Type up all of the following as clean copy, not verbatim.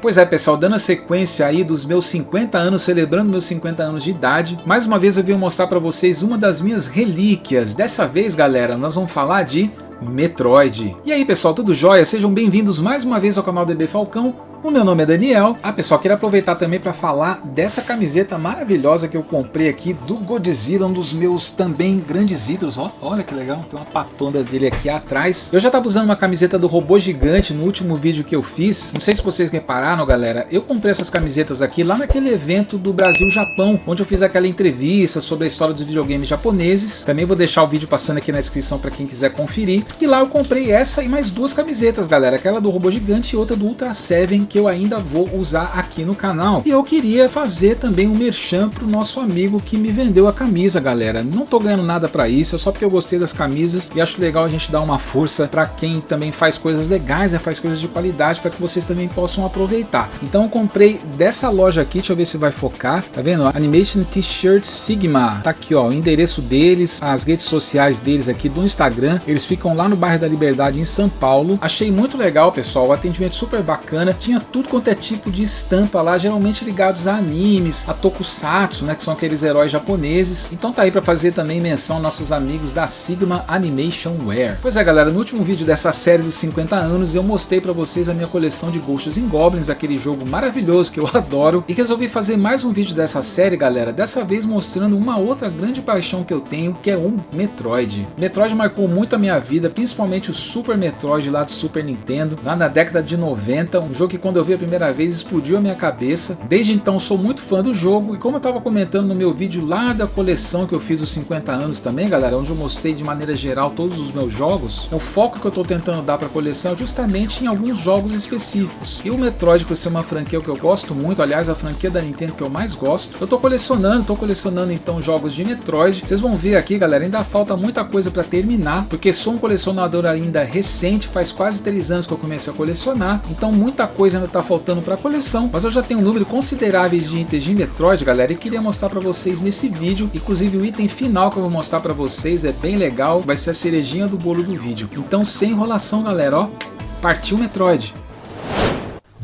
Pois é, pessoal, dando a sequência aí dos meus 50 anos, celebrando meus 50 anos de idade, mais uma vez eu vim mostrar para vocês uma das minhas relíquias. Dessa vez, galera, nós vamos falar de Metroid. E aí, pessoal, tudo jóia? Sejam bem-vindos mais uma vez ao canal DB Falcão. O meu nome é Daniel. Pessoal, queria aproveitar também para falar dessa camiseta maravilhosa que eu comprei aqui do Godzilla, um dos meus também grandes ídolos. Olha que legal, tem uma patona dele aqui atrás. Eu já estava usando uma camiseta do Robô Gigante no último vídeo que eu fiz. Não sei se vocês repararam, galera, eu comprei essas camisetas aqui lá naquele evento do Brasil-Japão, onde eu fiz aquela entrevista sobre a história dos videogames japoneses. Também vou deixar o vídeo passando aqui na descrição para quem quiser conferir. E lá eu comprei essa e mais duas camisetas, galera, aquela do Robô Gigante e outra do Ultra Seven, que eu ainda vou usar aqui no canal. E eu queria fazer também um merchan pro nosso amigo que me vendeu a camisa, galera. Não tô ganhando nada para isso, é só porque eu gostei das camisas e acho legal a gente dar uma força para quem também faz coisas legais, faz coisas de qualidade, para que vocês também possam aproveitar. Então eu comprei dessa loja aqui, deixa eu ver se vai focar, tá vendo? Animation T-Shirt Sigma, tá aqui ó, o endereço deles, as redes sociais deles aqui do Instagram, eles ficam lá no bairro da Liberdade em São Paulo. Achei muito legal, pessoal, o atendimento super bacana, tinha tudo quanto é tipo de estampa lá, geralmente ligados a animes, a tokusatsu, né, que são aqueles heróis japoneses. Então tá aí para fazer também menção aos nossos amigos da Sigma Animation Wear. Pois é, galera, no último vídeo dessa série dos 50 anos eu mostrei para vocês a minha coleção de Ghosts and Goblins, aquele jogo maravilhoso que eu adoro, e resolvi fazer mais um vídeo dessa série, galera, dessa vez mostrando uma outra grande paixão que eu tenho, que é o Metroid. Metroid marcou muito a minha vida, principalmente o Super Metroid lá do Super Nintendo, lá na década de 90, um jogo que quando eu vi a primeira vez explodiu a minha cabeça. Desde então sou muito fã do jogo, e como eu estava comentando no meu vídeo lá da coleção que eu fiz dos 50 anos também, galera, onde eu mostrei de maneira geral todos os meus jogos, o foco que eu estou tentando dar para a coleção é justamente em alguns jogos específicos. E o Metroid, por ser uma franquia que eu gosto muito, aliás, a franquia da Nintendo que eu mais gosto, eu estou colecionando então jogos de Metroid. Vocês vão ver aqui, galera, ainda falta muita coisa para terminar, porque sou um colecionador ainda recente, faz quase 3 anos que eu comecei a colecionar, então muita coisa ainda está faltando para a coleção, mas eu já tenho um número considerável de itens de Metroid, galera, e queria mostrar para vocês nesse vídeo. Inclusive o item final que eu vou mostrar para vocês é bem legal, vai ser a cerejinha do bolo do vídeo. Então sem enrolação, galera, ó, partiu Metroid!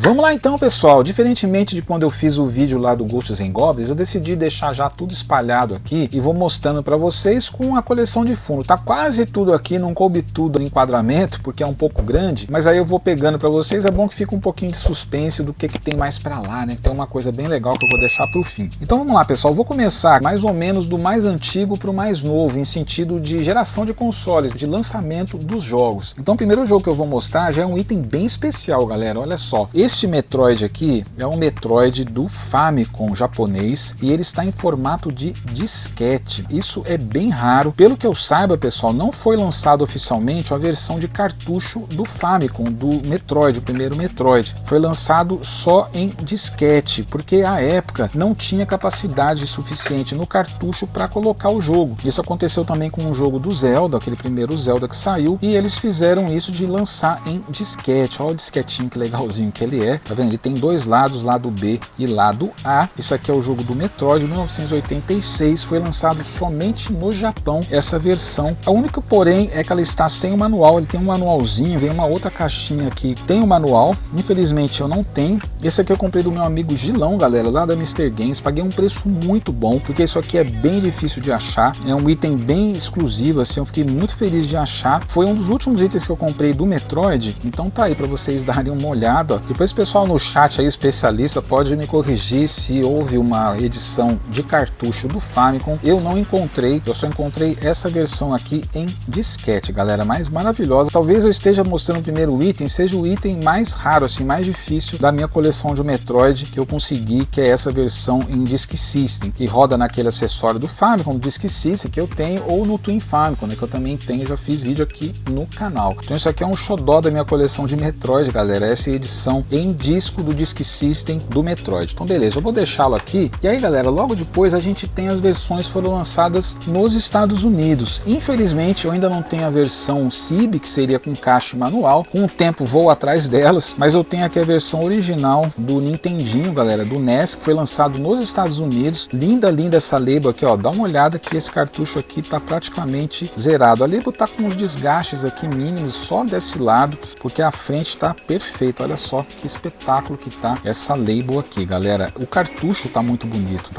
Vamos lá então, pessoal. Diferentemente de quando eu fiz o vídeo lá do Ghosts and Goblins, eu decidi deixar já tudo espalhado aqui e vou mostrando para vocês com a coleção de fundo. Tá quase tudo aqui, não coube tudo no enquadramento porque é um pouco grande, mas aí eu vou pegando para vocês. É bom que fica um pouquinho de suspense do que tem mais para lá, né? Tem uma coisa bem legal que eu vou deixar para o fim. Então vamos lá, pessoal. Eu vou começar mais ou menos do mais antigo para o mais novo, em sentido de geração de consoles, de lançamento dos jogos. Então o primeiro jogo que eu vou mostrar já é um item bem especial, galera. Olha só. Este Metroid aqui é um Metroid do Famicom japonês e ele está em formato de disquete. Isso é bem raro. Pelo que eu saiba, pessoal, não foi lançado oficialmente a versão de cartucho do Famicom, do Metroid, o primeiro Metroid. Foi lançado só em disquete, porque à época não tinha capacidade suficiente no cartucho para colocar o jogo. Isso aconteceu também com o jogo do Zelda, aquele primeiro Zelda que saiu, e eles fizeram isso de lançar em disquete. Olha o disquetinho que legalzinho que ele é. Tá vendo? Ele tem dois lados, lado B e lado A. Esse aqui é o jogo do Metroid, 1986, foi lançado somente no Japão essa versão. A única porém é que ela está sem o manual. Ele tem um manualzinho, vem uma outra caixinha aqui, tem o manual. Infelizmente eu não tenho. Esse aqui eu comprei do meu amigo Gilão, galera, lá da Mr. Games. Paguei um preço muito bom, porque isso aqui é bem difícil de achar. É um item bem exclusivo, assim, eu fiquei muito feliz de achar. Foi um dos últimos itens que eu comprei do Metroid, então tá aí para vocês darem uma olhada. Depois, pessoal, no chat aí, especialista, pode me corrigir se houve uma edição de cartucho do Famicom. Eu não encontrei, eu só encontrei essa versão aqui em disquete, galera, mais maravilhosa. Talvez eu esteja mostrando o primeiro item, seja o item mais raro, assim, mais difícil da minha coleção de Metroid que eu consegui, que é essa versão em Disk System, que roda naquele acessório do Famicom, do Disk System que eu tenho, ou no Twin Famicom, né, que eu também tenho, já fiz vídeo aqui no canal. Então isso aqui é um xodó da minha coleção de Metroid, galera, essa edição em disco do Disk System do Metroid. Então beleza, eu vou deixá-lo aqui. E aí, galera, logo depois a gente tem as versões que foram lançadas nos Estados Unidos. Infelizmente eu ainda não tenho a versão CIB, que seria com caixa e manual. Com o tempo vou atrás delas, mas eu tenho aqui a versão original do Nintendinho, galera, do NES, que foi lançado nos Estados Unidos. Linda, linda essa label aqui, ó. Dá uma olhada que esse cartucho aqui tá praticamente zerado. A label tá com uns desgastes aqui mínimos só desse lado, porque a frente tá perfeita, olha só. que espetáculo que tá essa label aqui, galera. O cartucho tá muito bonito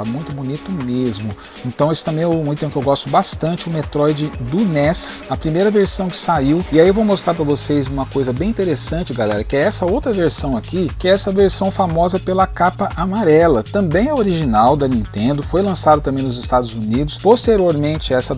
mesmo. Então esse também é um item que eu gosto bastante, o Metroid do NES, a primeira versão que saiu. E aí eu vou mostrar para vocês uma coisa bem interessante, galera, que é essa outra versão aqui, que é essa versão famosa pela capa amarela. Também é original da Nintendo, foi lançado também nos Estados Unidos. Posteriormente essa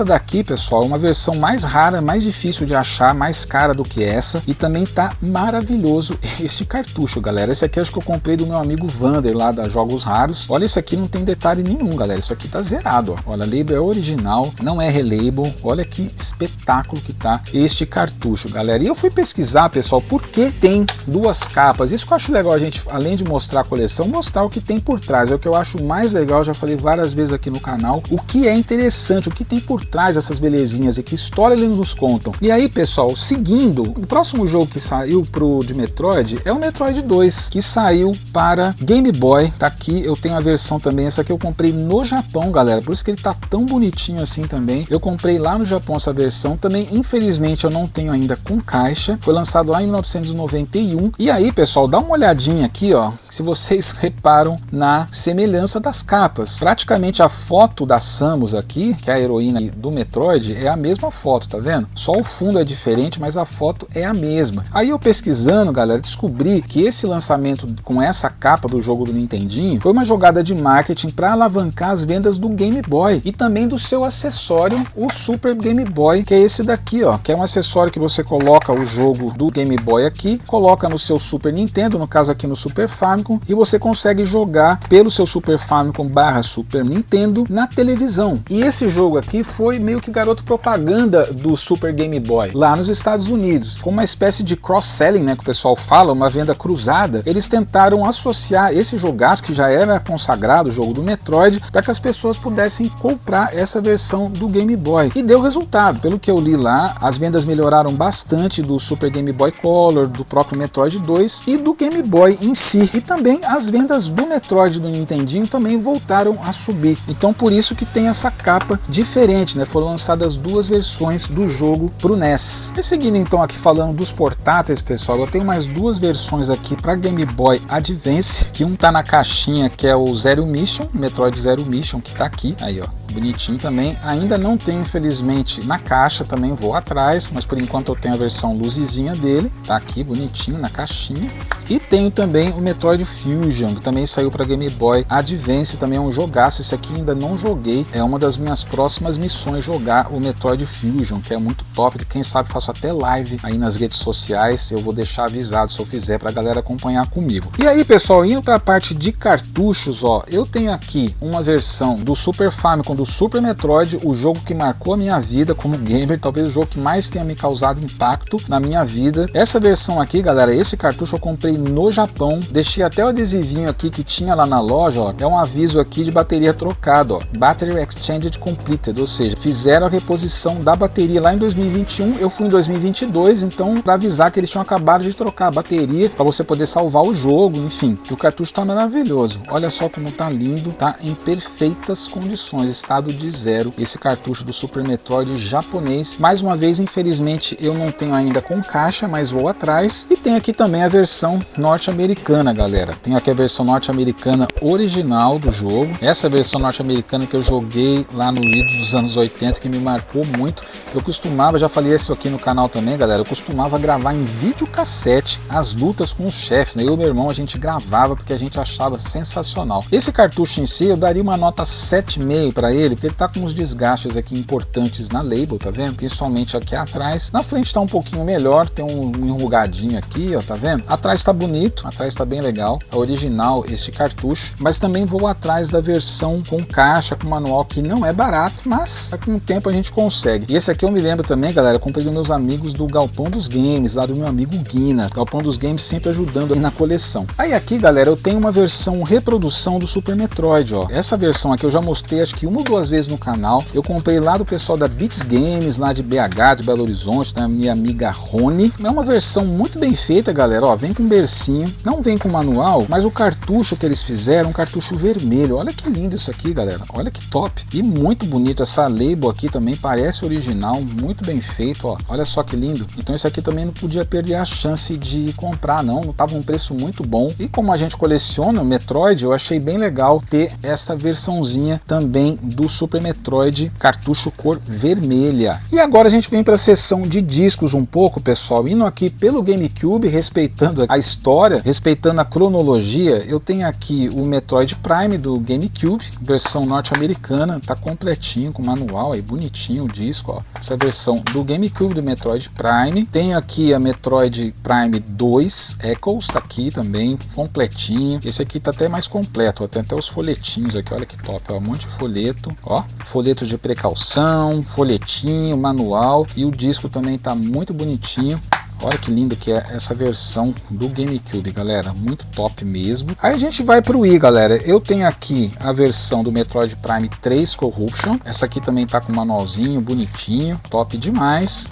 daqui, pessoal, é uma versão mais rara, mais difícil de achar, mais cara do que essa, e também tá maravilhoso este cartucho, galera. Esse aqui acho que eu comprei do meu amigo Vander lá da Jogos Raros. Olha, isso aqui não tem detalhe nenhum, galera, isso aqui tá zerado, ó. Olha, a label é original, não é relabel. Olha que espetáculo que tá este cartucho, galera. E eu fui pesquisar, pessoal, por que tem duas capas. Isso que eu acho legal, a gente, além de mostrar a coleção, mostrar o que tem por trás. É o que eu acho mais legal, já falei várias vezes aqui no canal, o que é interessante, o que tem por trás dessas belezinhas e que história eles nos contam. E aí, pessoal, seguindo, o próximo jogo que saiu de Metroid é o Metroid 2, que saiu para Game Boy. Tá aqui, eu tenho a versão também, essa aqui eu comprei no Japão, galera, por isso que ele tá tão bonitinho assim também. Eu comprei lá no Japão essa versão também, infelizmente eu não tenho ainda com caixa, foi lançado lá em 1991. E aí, pessoal, dá uma olhadinha aqui, ó, se vocês reparam na semelhança das capas. Praticamente a foto da Samus aqui, que é a heroína do Metroid, é a mesma foto, tá vendo? Só o fundo é diferente, mas a foto é a mesma. Aí eu pesquisando, galera, descobri que esse lançamento com essa capa do jogo do Nintendinho foi uma jogada de marketing para alavancar as vendas do Game Boy e também do seu acessório, o Super Game Boy, que é esse daqui, ó, que é um acessório que você coloca o jogo do Game Boy aqui, coloca no seu Super Nintendo, no caso aqui no Super Famicom, e você consegue jogar pelo seu Super Famicom / Super Nintendo na televisão. E esse jogo aqui foi meio que garoto propaganda do Super Game Boy lá nos Estados Unidos, com uma espécie de cross-selling, né, que o pessoal fala, uma venda cruzada. Eles tentaram associar esse jogaço que já era consagrado, o jogo do Metroid, para que as pessoas pudessem comprar essa versão do Game Boy. E deu resultado, pelo que eu li lá, as vendas melhoraram bastante do Super Game Boy Color, do próprio Metroid 2 e do Game Boy em si. E também as vendas do Metroid do Nintendinho também voltaram a subir. Então por isso que tem essa capa diferente, né? Foram lançadas duas versões do jogo pro NES. E seguindo então aqui falando dos portáteis, pessoal, eu tenho mais duas versões aqui para Game Boy Advance, que um tá na caixinha, que é o Zero Mission, Metroid Zero Mission, que tá aqui, aí ó, bonitinho também. Ainda não tenho, infelizmente, na caixa, também vou atrás, mas por enquanto eu tenho a versão luzizinha dele, tá aqui bonitinho na caixinha. E tenho também o Metroid Fusion, que também saiu para Game Boy Advance, também é um jogaço. Esse aqui ainda não joguei, é uma das minhas próximas missões jogar o Metroid Fusion, que é muito top. Quem sabe faço até live aí nas redes sociais, eu vou deixar avisado se eu fizer pra galera acompanhar comigo. E aí, pessoal, indo para a parte de cartuchos, ó, eu tenho aqui uma versão do Super Famicom do Super Metroid, o jogo que marcou a minha vida como gamer, talvez o jogo que mais tenha me causado impacto na minha vida. Essa versão aqui, galera, esse cartucho eu comprei no Japão, deixei até o adesivinho aqui que tinha lá na loja, ó, é um aviso aqui de bateria trocada, ó, Battery Exchanged Completed, ou seja, fizeram a reposição da bateria lá em 2021, eu fui em 2022, então para avisar que eles tinham acabado de trocar a bateria para você poder salvar o jogo, enfim. E o cartucho tá maravilhoso, olha só como tá lindo, tá em perfeitas condições, estado de zero, esse cartucho do Super Metroid japonês. Mais uma vez, infelizmente, eu não tenho ainda com caixa, mas vou atrás. E tem aqui também a versão norte-americana, galera. Tem aqui a versão norte-americana original do jogo. Essa versão norte-americana que eu joguei lá no vídeo dos anos 80, que me marcou muito. Eu costumava, já falei isso aqui no canal também, galera, eu costumava gravar em videocassete as lutas com os chefes, né? Eu e meu irmão, a gente gravava porque a gente achava sensacional. Esse cartucho em si, eu daria uma nota 7,5 para ele, porque ele tá com uns desgastes aqui importantes na label, tá vendo? Principalmente aqui atrás. Na frente tá um pouquinho melhor, tem um enrugadinho aqui, ó, tá vendo? Atrás tá bonito, atrás tá bem legal, é original esse cartucho, mas também vou atrás da versão com caixa, com manual, que não é barato, mas com o tempo a gente consegue. E esse aqui eu me lembro também, galera, eu comprei dos meus amigos do Galpão dos Games, lá do meu amigo Guina. Galpão dos Games sempre ajudando aí na coleção. Aí aqui, galera, eu tenho uma versão reprodução do Super Metroid, ó. Essa versão aqui eu já mostrei acho que uma ou duas vezes no canal. Eu comprei lá do pessoal da Beats Games, lá de BH, de Belo Horizonte, da minha amiga Rony. É uma versão muito bem feita, galera, ó. Vem com bercinho, não vem com manual, mas o cartucho que eles fizeram é um cartucho vermelho. Olha que lindo isso aqui, galera, olha que top, e muito bonito. Essa label aqui também parece original, muito bem feito, ó. Olha só que lindo. Então esse aqui também não podia perder a chance de comprar, não tava um preço muito bom, e como a gente coleciona o Metroid, eu achei bem legal ter essa versãozinha também do Super Metroid, cartucho cor vermelha. E agora a gente vem para a seção de discos um pouco, pessoal, indo aqui pelo GameCube, respeitando a história, respeitando a cronologia. Eu tenho aqui o Metroid Prime do GameCube, versão norte-americana, tá completinho com manual aí, bonitinho o disco, ó. Essa versão do GameCube do Metroid Prime. Tenho aqui a Metroid Prime 2 Echoes, tá aqui também completinho. Esse aqui tá até mais completo, ó. Tem até os folhetinhos aqui, olha que top, ó. Um monte de folheto, ó, folhetos de precaução, folhetinho, manual, e o disco também tá muito bonitinho. Olha que lindo que é essa versão do GameCube, galera, muito top mesmo. Aí a gente vai pro Wii, galera. Eu tenho aqui a versão do Metroid Prime 3 Corruption. Essa aqui também tá com manualzinho, bonitinho, top demais.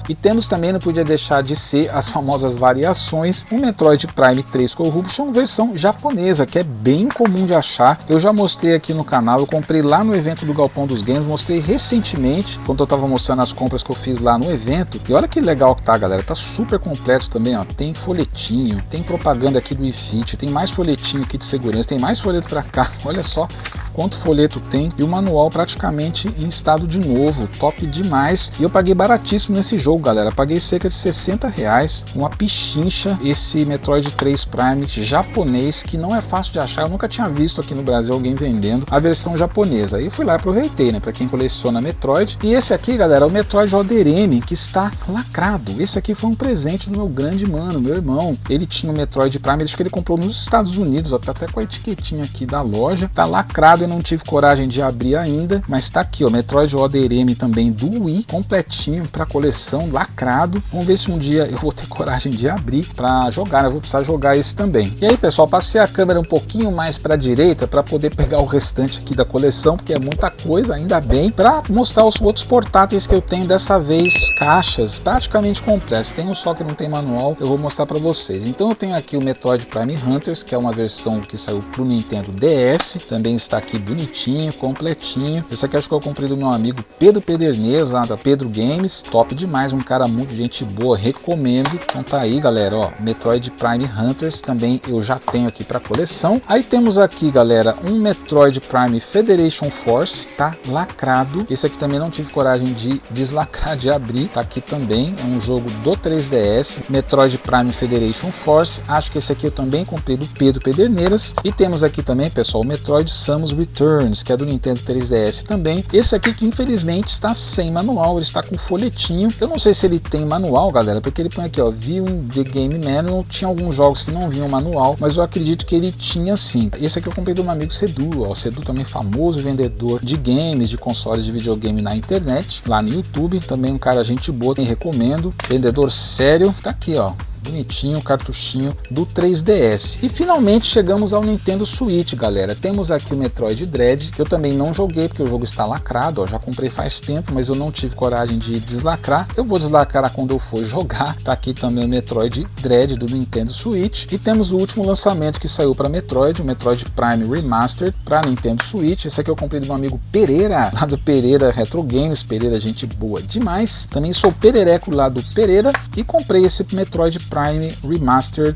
E temos também, não podia deixar de ser, as famosas variações, o Metroid Prime 3 Corruption versão japonesa, que é bem comum de achar. Eu já mostrei aqui no canal, eu comprei lá no evento do Galpão dos Games, mostrei recentemente, quando eu tava mostrando as compras que eu fiz lá no evento. E olha que legal que tá, galera, tá super completo também, ó. Tem folhetinho, tem propaganda aqui do iFit, tem mais folhetinho aqui de segurança, tem mais folheto pra cá, olha só quanto folheto tem, e o manual praticamente em estado de novo, top demais. E eu paguei baratíssimo nesse jogo, galera, paguei cerca de R$60, uma pichincha, esse Metroid 3 Prime japonês, que não é fácil de achar. Eu nunca tinha visto aqui no Brasil alguém vendendo a versão japonesa. Aí eu fui lá e aproveitei, né, para quem coleciona Metroid. E esse aqui, galera, é o Metroid Other M, que está lacrado. Esse aqui foi um presente do meu grande mano, meu irmão. Ele tinha o Metroid Prime, acho que ele comprou nos Estados Unidos, ó, tá até com a etiquetinha aqui da loja, tá lacrado. Eu não tive coragem de abrir ainda, mas tá aqui, ó, Metroid Other M também do Wii, completinho para coleção, lacrado. Vamos ver se um dia eu vou ter coragem de abrir para jogar, né? Eu vou precisar jogar esse também. E aí, pessoal, passei a câmera um pouquinho mais para a direita para poder pegar o restante aqui da coleção, porque é muita coisa, ainda bem, para mostrar os outros portáteis que eu tenho, dessa vez caixas praticamente completas. Tem um só que não tem manual, eu vou mostrar para vocês. Então eu tenho aqui o Metroid Prime Hunters, que é uma versão que saiu pro Nintendo DS, também está aqui bonitinho, completinho. Esse aqui acho que eu comprei do meu amigo Pedro Pederneiras, lá da Pedro Games, top demais, um cara muito gente boa, recomendo. Então tá aí, galera, ó, Metroid Prime Hunters também eu já tenho aqui para coleção. Aí temos aqui, galera, um Metroid Prime Federation Force, tá lacrado. Esse aqui também não tive coragem de deslacrar, de abrir, tá aqui também, é um jogo do 3DS, Metroid Prime Federation Force. Acho que esse aqui eu também comprei do Pedro Pederneiras. E temos aqui também, pessoal, o Metroid Samus Returns, que é do Nintendo 3DS também. Esse aqui que infelizmente está sem manual, ele está com folhetinho. Eu não sei se ele tem manual, galera, porque ele põe aqui, ó, Viewing the Game Manual. Tinha alguns jogos que não vinham manual, mas eu acredito que ele tinha sim. Esse aqui eu comprei do meu amigo Sedu, ó, o Sedu também famoso vendedor de games, de consoles de videogame na internet, lá no YouTube, também um cara gente boa, tem recomendo, vendedor sério, tá aqui, ó, bonitinho, cartuchinho do 3DS. E finalmente chegamos ao Nintendo Switch, galera. Temos aqui o Metroid Dread, que eu também não joguei porque o jogo está lacrado, ó, já comprei faz tempo, mas eu não tive coragem de deslacrar. Eu vou deslacrar quando eu for jogar. Tá aqui também o Metroid Dread do Nintendo Switch. E temos o último lançamento que saiu para Metroid, o Metroid Prime Remastered para Nintendo Switch. Esse aqui eu comprei do meu amigo Pereira, lá do Pereira Retro Games. Pereira, gente boa demais. Também sou perereco lá do Pereira e comprei esse Metroid Prime Remastered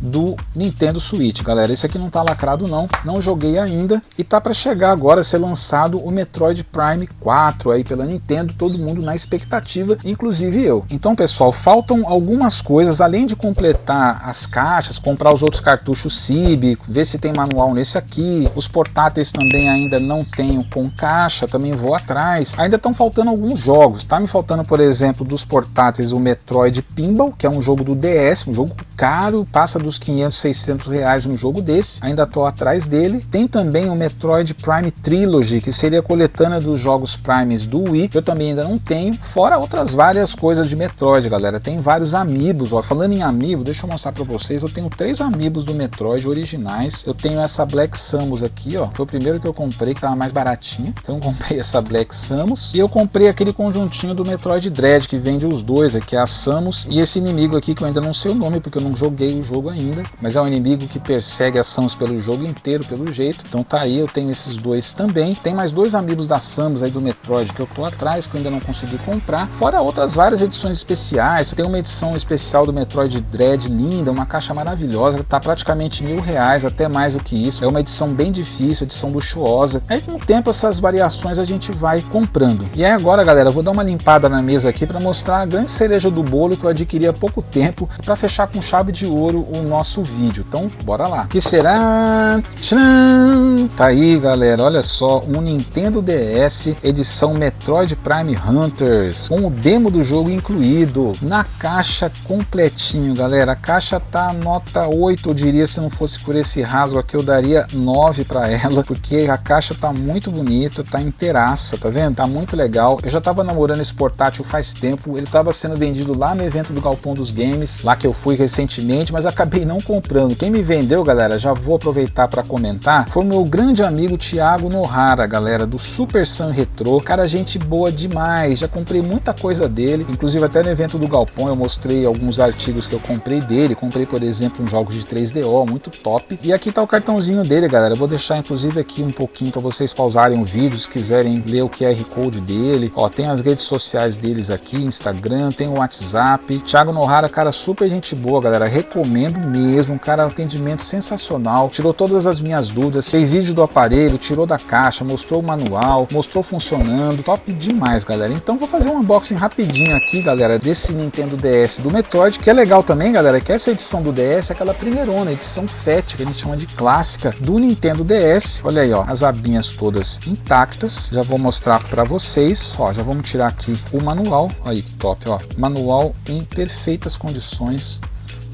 do Nintendo Switch, galera. Esse aqui não tá lacrado não joguei ainda, e tá para chegar agora, ser lançado o Metroid Prime 4 aí pela Nintendo, todo mundo na expectativa, inclusive eu. Então, pessoal, faltam algumas coisas, além de completar as caixas, comprar os outros cartuchos CIB, ver se tem manual nesse aqui. Os portáteis também ainda não tenho com caixa, também vou atrás. Ainda estão faltando alguns jogos, tá me faltando, por exemplo, dos portáteis o Metroid Pinball, que é um jogo do DS, um jogo caro, passa dos 500, 600 reais um jogo desse, ainda tô atrás dele. Tem também o Metroid Prime Trilogy, que seria a coletânea dos jogos Primes do Wii, que eu também ainda não tenho, fora outras várias coisas de Metroid, galera. Tem vários amiibos, ó, falando em amiibo, deixa eu mostrar pra vocês, eu tenho 3 amiibos do Metroid originais. Eu tenho essa Black Samus aqui, ó, foi o primeiro que eu comprei, que tava mais baratinha, então eu comprei essa Black Samus, e eu comprei aquele conjuntinho do Metroid Dread, que vende os dois aqui, a Samus e esse inimigo aqui, que eu ainda não sei o nome, porque eu não joguei o jogo ainda, mas é um inimigo que persegue a Samus pelo jogo inteiro, pelo jeito. Então tá aí, eu tenho esses dois também. Tem mais dois amigos da Samus aí do Metroid que eu tô atrás, que eu ainda não consegui comprar. Fora outras várias edições especiais. Tem uma edição especial do Metroid Dread linda, uma caixa maravilhosa, tá praticamente R$1.000, até mais do que isso. É uma edição bem difícil, edição luxuosa. Aí com o tempo essas variações a gente vai comprando. E aí agora, galera, eu vou dar uma limpada na mesa aqui para mostrar a grande cereja do bolo que eu adquiri há pouco tempo para fechar com chave de ouro o nosso vídeo. Então, bora lá. Que será? Tcharam! Tá aí, galera, olha só, um Nintendo DS edição Metroid Prime Hunters, com o demo do jogo incluído, na caixa completinho, galera. A caixa tá nota 8, eu diria, se não fosse por esse rasgo aqui eu daria 9 para ela, porque a caixa tá muito bonita, tá inteiraça, tá vendo? Tá muito legal. Eu já tava namorando esse portátil faz tempo, ele tava sendo vendido lá no evento do Galpão dos Games, lá que eu fui recentemente, mas acabei não comprando. Quem me vendeu, galera, já vou aproveitar para comentar, foi o meu grande amigo Thiago Nohara, galera, do Super Sun Retro. Cara, gente boa demais, já comprei muita coisa dele, inclusive até no evento do Galpão eu mostrei alguns artigos que eu comprei dele. Comprei, por exemplo, uns jogos de 3DO, muito top. E aqui tá o cartãozinho dele, galera. Eu vou deixar inclusive aqui um pouquinho para vocês pausarem o vídeo, se quiserem ler o QR Code dele. Ó, tem as redes sociais deles aqui, Instagram, tem o WhatsApp. Thiago Nohara, cara, super gente boa, galera. Recomendo mesmo, cara, atendimento sensacional. Tirou todas as minhas dúvidas, fez vídeo do aparelho, tirou da caixa, mostrou o manual, mostrou funcionando. Top demais, galera. Então vou fazer um unboxing rapidinho aqui, galera, desse Nintendo DS do Metroid, que é legal também, galera, que essa edição do DS é aquela primeirona, edição FAT, que a gente chama de clássica do Nintendo DS. Olha aí, ó, as abinhas todas intactas. Já vou mostrar para vocês, ó, já vamos tirar aqui o manual. Aí que top, ó, manual em perfeitas condições.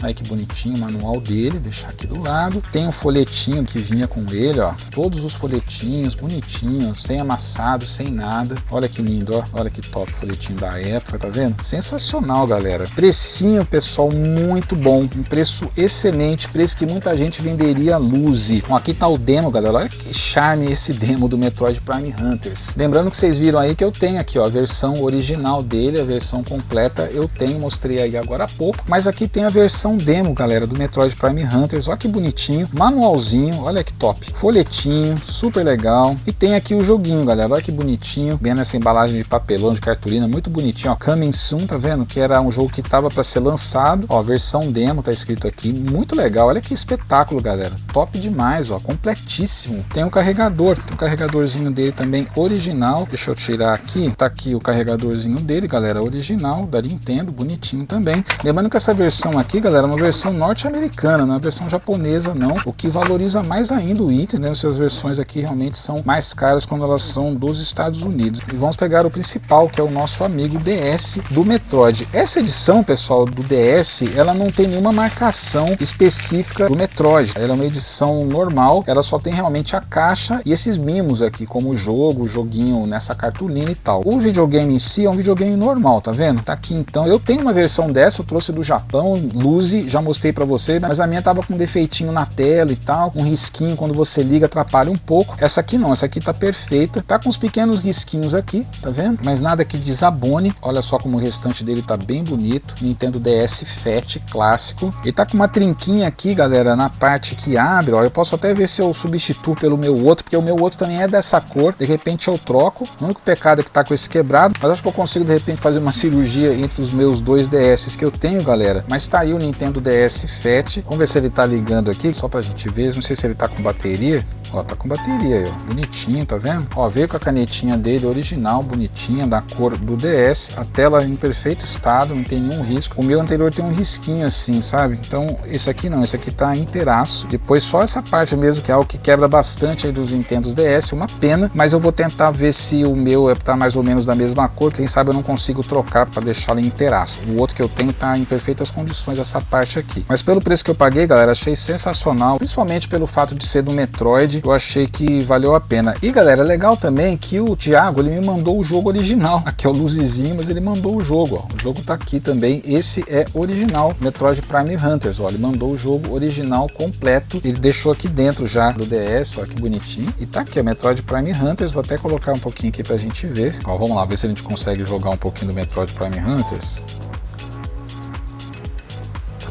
Aí que bonitinho o manual dele, deixar aqui do lado. Tem um folhetinho que vinha com ele, ó. Todos os folhetinhos, bonitinhos, sem amassado, sem nada. Olha que lindo, ó. Olha que top o folhetinho da época, tá vendo? Sensacional, galera. Precinho, pessoal, muito bom. Um preço excelente, preço que muita gente venderia Luzi. Bom, aqui tá o demo, galera. Olha que charme esse demo do Metroid Prime Hunters. Lembrando que vocês viram aí que eu tenho aqui, ó, a versão original dele, a versão completa eu tenho, mostrei aí agora há pouco. Mas aqui tem a versão demo, galera, do Metroid Prime Hunters. Olha que bonitinho, manualzinho, olha que top, folhetinho, super legal. E tem aqui o joguinho, galera, olha que bonitinho, bem nessa embalagem de papelão, de cartolina, muito bonitinho, ó, Coming Soon, tá vendo? Que era um jogo que tava para ser lançado, ó, versão demo, tá escrito aqui, muito legal, olha que espetáculo, galera, top demais, ó, completíssimo. Tem um carregador, tem um carregadorzinho dele também original, deixa eu tirar aqui, tá aqui o carregadorzinho dele, galera, original, da Nintendo, bonitinho também. Lembrando que essa versão aqui, galera, é uma versão norte-americana, não é uma versão japonesa não, o que valoriza mais ainda o item, né? Suas versões aqui realmente são mais caras quando elas são dos Estados Unidos. E vamos pegar o principal, que é o nosso amigo DS do Metroid. Essa edição, pessoal, do DS, ela não tem nenhuma marcação específica do Metroid. Ela é uma edição normal, ela só tem realmente a caixa e esses mimos aqui, como o jogo, o joguinho nessa cartolina e tal. O videogame em si é um videogame normal, tá vendo? Tá aqui então. Eu tenho uma versão dessa, eu trouxe do Japão, Luzi, já mostrei pra você, mas a minha tava com um defeitinho na tela e tal, um risquinho quando você liga, atrapalha um pouco. Essa aqui não, essa aqui tá perfeita, tá com uns pequenos risquinhos aqui, tá vendo? Mas nada que desabone. Olha só como o restante dele tá bem bonito, Nintendo DS Fat clássico. Ele tá com uma trinquinha aqui, galera, na parte que abre, ó, eu posso até ver se eu substituo pelo meu outro, porque o meu outro também é dessa cor, de repente eu troco. O único pecado é que tá com esse quebrado, mas acho que eu consigo de repente fazer uma cirurgia entre os meus dois DS que eu tenho, galera. Mas tá aí o Nintendo DS Fat. Vamos ver se ele tá ligando aqui, só pra gente ver. Não sei se ele tá com bateria. Ó, tá com bateria aí, ó, bonitinho, tá vendo? Ó, veio com a canetinha dele original, bonitinha, da cor do DS, a tela em perfeito estado, não tem nenhum risco. O meu anterior tem um risquinho assim, sabe? Então, esse aqui não, esse aqui tá inteiraço. Depois só essa parte mesmo, que é algo que quebra bastante aí dos Nintendos DS, uma pena, mas eu vou tentar ver se o meu tá mais ou menos da mesma cor, quem sabe eu não consigo trocar pra deixar ele inteiraço. O outro que eu tenho tá em perfeitas condições, essa parte aqui. Mas pelo preço que eu paguei, galera, achei sensacional, principalmente pelo fato de ser do Metroid, eu achei que valeu a pena. E galera, é legal também que o Thiago, ele me mandou o jogo original, aqui é o luzizinho, mas ele mandou o jogo, ó. O jogo tá aqui também, esse é original, Metroid Prime Hunters, ó, ele mandou o jogo original completo, ele deixou aqui dentro já do DS, ó, que bonitinho, e tá aqui, ó, Metroid Prime Hunters, vou até colocar um pouquinho aqui pra gente ver, ó, vamos lá, ver se a gente consegue jogar um pouquinho do Metroid Prime Hunters.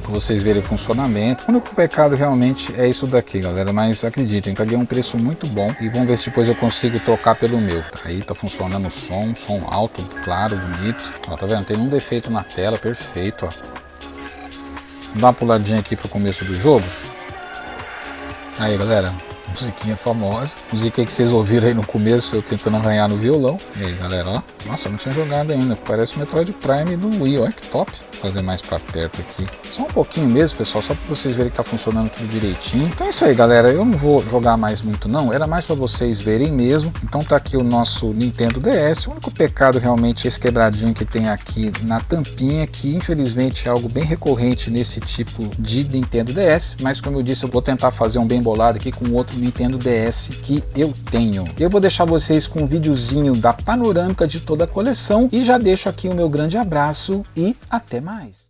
para vocês verem o funcionamento. O único pecado realmente é isso daqui, galera, mas acreditem, paguei um preço muito bom e vamos ver se depois eu consigo trocar pelo meu. Aí tá funcionando o som alto, claro, bonito. Ó, tá vendo? Tem um defeito na tela, perfeito, ó. Vou dar uma puladinha aqui pro começo do jogo. Aí, galera, musiquinha famosa. Musiquinha que vocês ouviram aí no começo, eu tentando arranhar no violão. E aí, galera, ó. Nossa, eu não tinha jogado ainda. Parece o Metroid Prime do Wii, olha que top. Vou trazer mais pra perto aqui. Só um pouquinho mesmo, pessoal, só pra vocês verem que tá funcionando tudo direitinho. Então é isso aí, galera. Eu não vou jogar mais muito, não. Era mais pra vocês verem mesmo. Então tá aqui o nosso Nintendo DS. O único pecado realmente é esse quebradinho que tem aqui na tampinha, que infelizmente é algo bem recorrente nesse tipo de Nintendo DS. Mas como eu disse, eu vou tentar fazer um bem bolado aqui com outro Nintendo DS que eu tenho. Eu vou deixar vocês com um videozinho da panorâmica de toda a coleção e já deixo aqui o meu grande abraço e até mais.